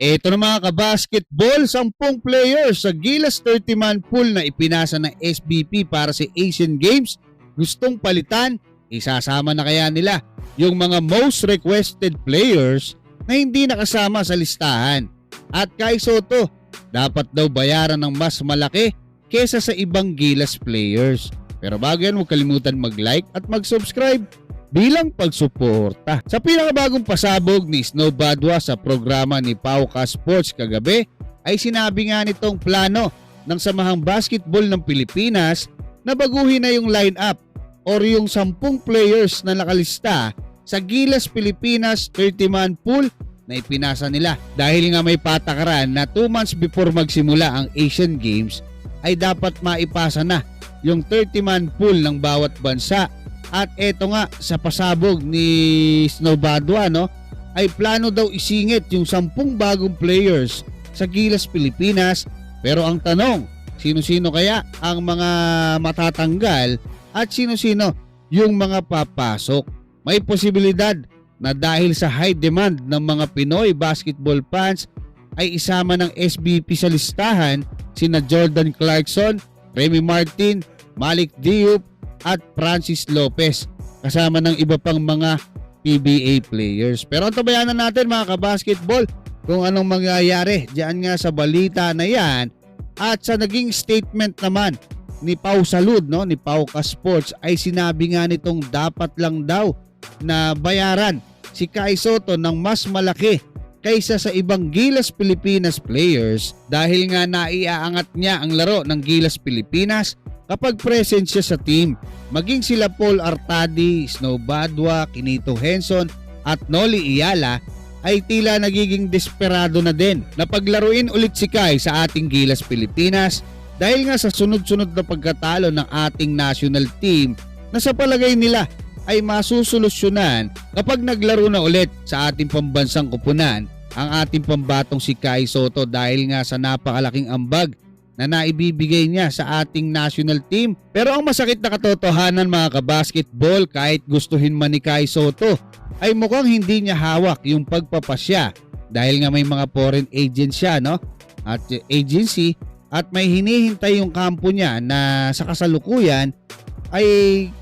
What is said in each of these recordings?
Ito na mga kabasketball, 10 players sa Gilas 30-man pool na ipinasa ng SBP para sa Asian Games. Gustong palitan, isasama na kaya nila yung mga most requested players na hindi nakasama sa listahan. At kay Soto, dapat daw bayaran ng mas malaki kesa sa ibang Gilas players. Pero bago yan, huwag kalimutan mag-like at mag-subscribe bilang pagsuporta. Sa pinakabagong pasabog ni Snow Badwa sa programa ni Pauka Sports kagabi, ay sinabi nga nitong plano ng Samahang Basketball ng Pilipinas na baguhin na yung lineup or yung 10 players na nakalista sa Gilas Pilipinas 30-man pool na ipinasa nila. Dahil nga may patakaran na 2 months before magsimula ang Asian Games ay dapat maipasa na yung 30-man pool ng bawat bansa. At eto nga sa pasabog ni Snow Badwa ay plano daw isingit yung 10 bagong players sa Gilas Pilipinas. Pero ang tanong, sino-sino kaya ang mga matatanggal at sino-sino yung mga papasok? May posibilidad na dahil sa high demand ng mga Pinoy basketball fans ay isama ng SBP sa listahan sina Jordan Clarkson, Remy Martin, Malik Diop at Francis Lopez, kasama ng iba pang mga PBA players. Pero antabayanan natin mga kabasketball kung anong mangyayari diyan nga sa balita na yan. At sa naging statement naman ni Pau Salud, ni Pauka Sports, ay sinabi nga nitong dapat lang daw na bayaran si Kai Soto ng mas malaki kaysa sa ibang Gilas Pilipinas players dahil nga naiaangat niya ang laro ng Gilas Pilipinas kapag present siya sa team. Maging sila Paul Artadi, Snow Badwa, Kinito Henson at Noli Iyala ay tila nagiging desperado na din na paglaruin ulit si Kai sa ating Gilas Pilipinas dahil nga sa sunod-sunod na pagkatalo ng ating national team na sa palagay nila ay masusolusyonan kapag naglaro na ulit sa ating pambansang kupunan ang ating pambatong si Kai Soto dahil nga sa napakalaking ambag na naibibigay niya sa ating national team. Pero ang masakit na katotohanan mga kabasketball, kahit gustuhin man ni Kai Soto, ay mukhang hindi niya hawak yung pagpapasya dahil nga may mga foreign agent siya at agency at may hinihintay yung kampo niya na sa kasalukuyan ay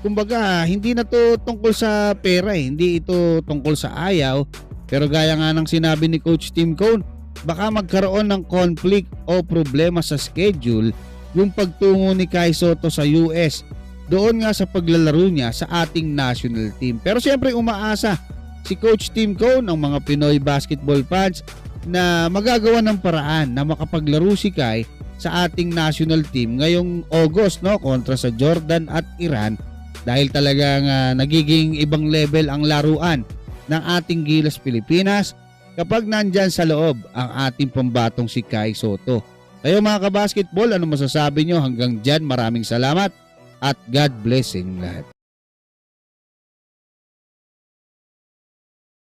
kumbaga hindi na to tungkol sa pera, hindi ito tungkol sa ayaw. Pero gaya nga ng sinabi ni Coach Tim Cone, baka magkaroon ng conflict o problema sa schedule yung pagtungo ni Kai Soto sa US doon nga sa paglalaro niya sa ating national team. Pero siyempre umaasa si Coach Tim Cone ng mga Pinoy basketball fans na magagawa ng paraan na makapaglaro si Kai sa ating national team ngayong August kontra sa Jordan at Iran dahil talagang nagiging ibang level ang laruan ng ating Gilas Pilipinas kapag nandyan sa loob ang ating pambatong si Kai Soto. Kayo mga kabasketball, ano masasabi nyo? Hanggang dyan, maraming salamat at God bless inyong lahat.